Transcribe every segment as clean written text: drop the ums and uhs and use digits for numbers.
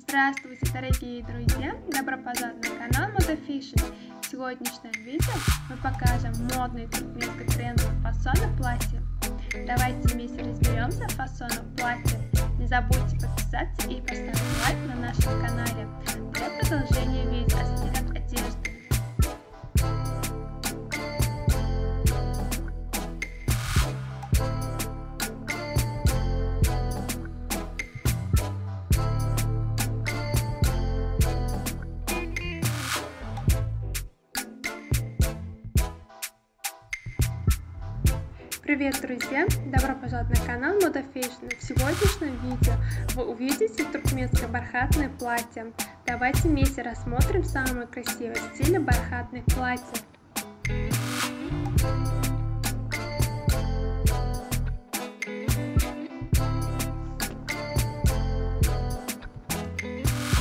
Здравствуйте, дорогие друзья! Добро пожаловать на канал Moda Fashion. В сегодняшнем видео мы покажем модные туркменско-трендовые фасоны платья. Давайте вместе разберемся в фасонах платья. Не забудьте подписаться и поставить лайк на нашем канале для продолжения видео о стилях одежды. Привет, друзья! Добро пожаловать на канал Moda Fashion. В сегодняшнем видео вы увидите туркменское бархатное платье. Давайте вместе рассмотрим самые красивые стили бархатных платьев.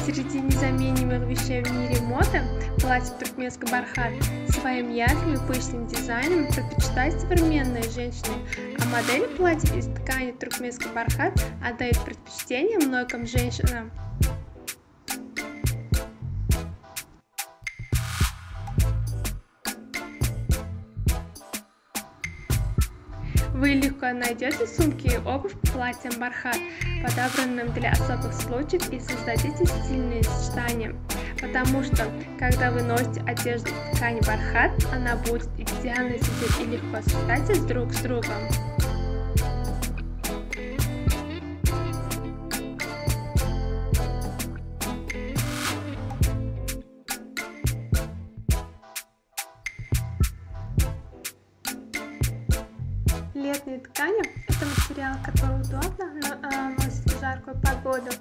Среди незаменимых вещей в мире моды платье туркменский бархат своим ярким и пышным дизайном предпочитают современные женщины, а модели платьев из ткани туркменский бархат отдают предпочтение многим женщинам. Вы легко найдете сумки и обувь к платьям бархат, подобранным для особых случаев, и создадите стильные сочетания. Потому что, когда вы носите одежду в ткани бархат, она будет идеально сидеть и легко сочетаться друг с другом. Летные ткани – это материал, который удобно носить в жаркую погоду.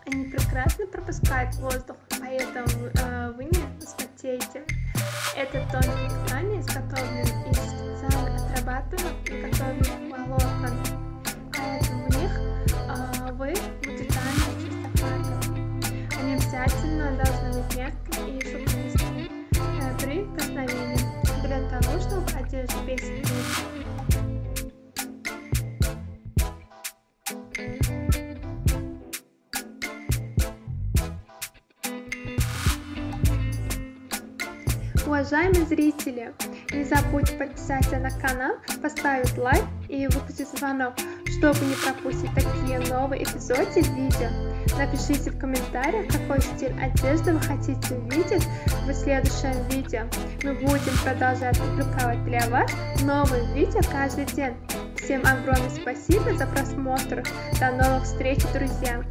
Они прекрасно пропускают воздух, поэтому вы не вспотеете. Это тонкие ткани, изготовленные из специально отрабатываемых волокон, поэтому в них вы будете чувствовать кожу. Они обязательно должны быть мягкими и шелковистыми при прикосновении, для того, чтобы одежда без пыльцы. Уважаемые зрители, не забудьте подписаться на канал, поставить лайк и выключить звонок, чтобы не пропустить такие новые эпизоды видео. Напишите в комментариях, какой стиль одежды вы хотите увидеть в следующем видео. Мы будем продолжать публиковать для вас новые видео каждый день. Всем огромное спасибо за просмотр. До новых встреч, друзья!